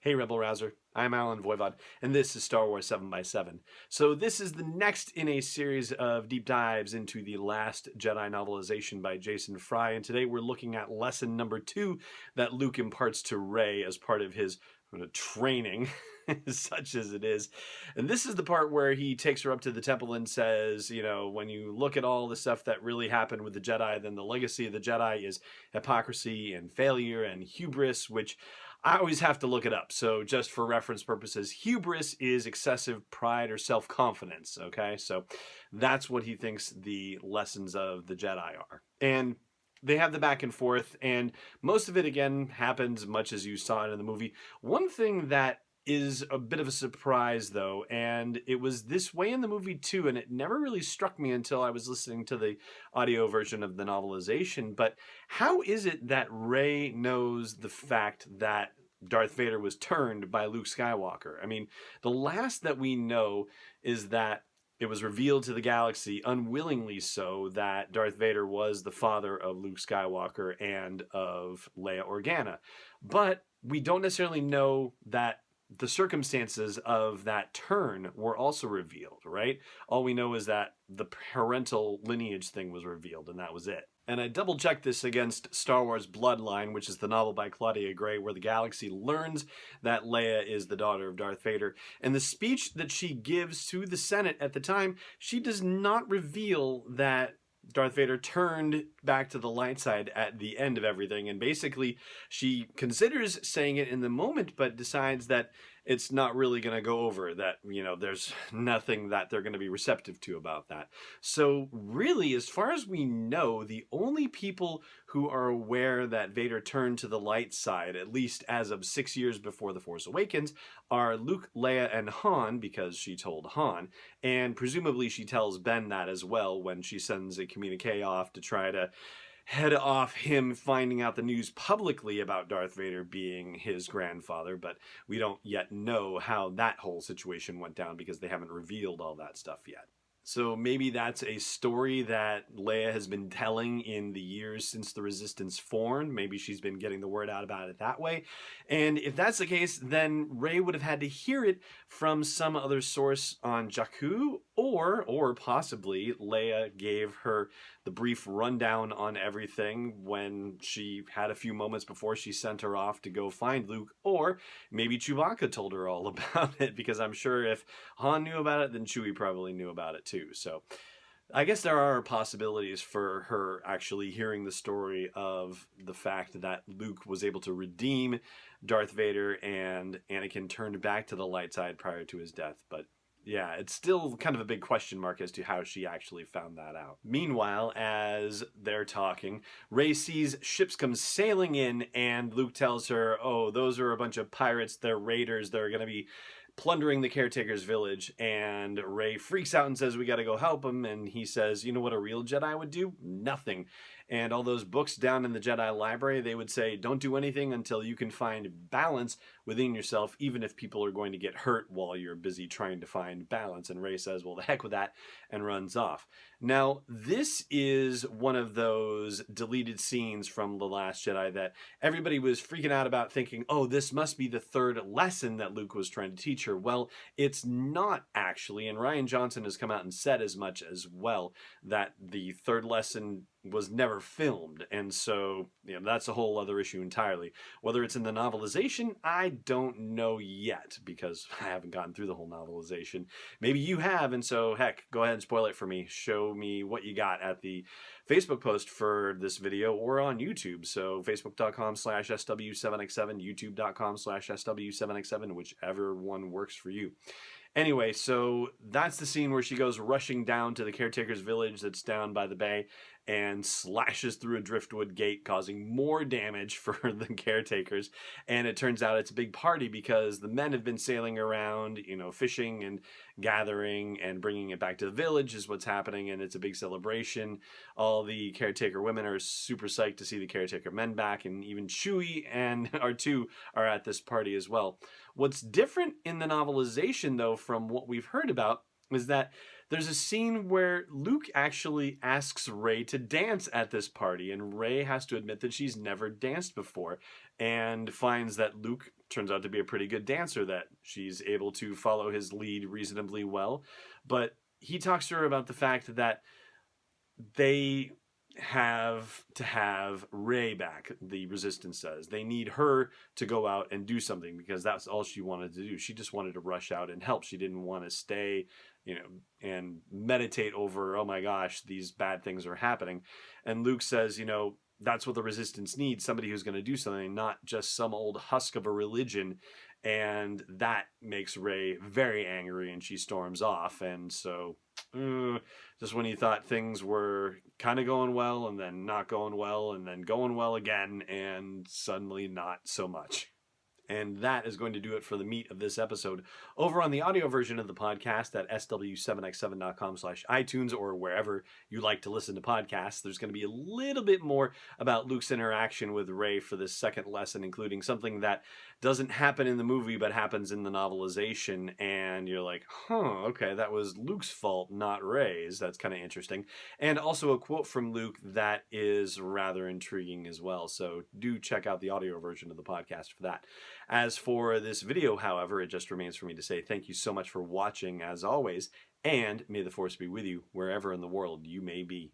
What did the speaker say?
Hey Rebel Rouser, I'm Alan Voivod, and this is Star Wars 7x7. So this is the next in a series of deep dives into the Last Jedi novelization by Jason Fry, and today we're looking at lesson number 2 that Luke imparts to Rey as part of his training, such as it is. And this is the part where he takes her up to the temple and says, you know, when you look at all the stuff that really happened with the Jedi, then the legacy of the Jedi is hypocrisy and failure and hubris, which I always have to look it up. So just for reference purposes, hubris is excessive pride or self-confidence, okay? So that's what he thinks the lessons of the Jedi are. And they have the back and forth, and most of it, again, happens much as you saw it in the movie. One thing that is a bit of a surprise, though, and it was this way in the movie, too, and it never really struck me until I was listening to the audio version of the novelization, but how is it that Rey knows the fact that Darth Vader was turned by Luke Skywalker? I mean, the last that we know is that it was revealed to the galaxy, unwillingly so, that Darth Vader was the father of Luke Skywalker and of Leia Organa. But we don't necessarily know that the circumstances of that turn were also revealed, right? All we know is that the parental lineage thing was revealed, and that was it. And I double-checked this against Star Wars Bloodline, which is the novel by Claudia Gray, where the galaxy learns that Leia is the daughter of Darth Vader. And the speech that she gives to the Senate at the time, she does not reveal that Darth Vader turned back to the light side at the end of everything. And basically, she considers saying it in the moment, but decides that it's not really going to go over, that, you know, there's nothing that they're going to be receptive to about that. So really, as far as we know, the only people who are aware that Vader turned to the light side, at least as of 6 years before The Force Awakens, are Luke, Leia, and Han, because she told Han, and presumably she tells Ben that as well when she sends a communique off to try to head off him finding out the news publicly about Darth Vader being his grandfather, but we don't yet know how that whole situation went down because they haven't revealed all that stuff yet. So maybe that's a story that Leia has been telling in the years since the Resistance formed. Maybe she's been getting the word out about it that way. And if that's the case, then Rey would have had to hear it from some other source on Jakku, or possibly Leia gave her the brief rundown on everything when she had a few moments before she sent her off to go find Luke, or maybe Chewbacca told her all about it, because I'm sure if Han knew about it, then Chewie probably knew about it too. So I guess there are possibilities for her actually hearing the story of the fact that Luke was able to redeem Darth Vader and Anakin turned back to the light side prior to his death, but yeah, it's still kind of a big question mark as to how she actually found that out. Meanwhile, as they're talking, Rey sees ships come sailing in, and Luke tells her, oh, those are a bunch of pirates, they're raiders, they're going to be plundering the caretaker's village. And Rey freaks out and says, we got to go help him. And he says, you know what a real Jedi would do? Nothing. And all those books down in the Jedi library, they would say, don't do anything until you can find balance within yourself, even if people are going to get hurt while you're busy trying to find balance. And Rey says, well, the heck with that, and runs off. Now, this is one of those deleted scenes from The Last Jedi that everybody was freaking out about, thinking, oh, this must be the third lesson that Luke was trying to teach her. Well, it's not actually, and Rian Johnson has come out and said as much as well, that the third lesson was never filmed, and so that's a whole other issue entirely. Whether it's in the novelization, I don't know yet, because I haven't gotten through the whole novelization. Maybe you have, and so heck, go ahead and spoil it for me. Show me what you got at the Facebook post for this video or on YouTube. So facebook.com/SW7X7, youtube.com/SW7X7, whichever one works for you. Anyway, so that's the scene where she goes rushing down to the caretaker's village that's down by the bay and slashes through a driftwood gate, causing more damage for the caretakers. And it turns out it's a big party because the men have been sailing around, fishing and gathering and bringing it back to the village is what's happening. And it's a big celebration. All the caretaker women are super psyched to see the caretaker men back. And even Chewie and R2 are at this party as well. What's different in the novelization, though, from what we've heard about, is that there's a scene where Luke actually asks Rey to dance at this party, and Rey has to admit that she's never danced before, and finds that Luke turns out to be a pretty good dancer, that she's able to follow his lead reasonably well. But he talks to her about the fact that they have to have Rey back, the Resistance says. They need her to go out and do something, because that's all she wanted to do. She just wanted to rush out and help. She didn't want to stay, and meditate over, oh my gosh, these bad things are happening. And Luke says, that's what the Resistance needs, somebody who's going to do something, not just some old husk of a religion. And that makes Rey very angry, and she storms off. And so, just when you thought things were kind of going well, and then not going well, and then going well again, and suddenly not so much. And that is going to do it for the meat of this episode. Over on the audio version of the podcast at sw7x7.com/iTunes, or wherever you like to listen to podcasts, there's going to be a little bit more about Luke's interaction with Rey for this second lesson, including something that doesn't happen in the movie but happens in the novelization. And you're like, okay, that was Luke's fault, not Rey's. That's kind of interesting. And also a quote from Luke that is rather intriguing as well. So do check out the audio version of the podcast for that. As for this video, however, it just remains for me to say thank you so much for watching, as always, and may the Force be with you wherever in the world you may be.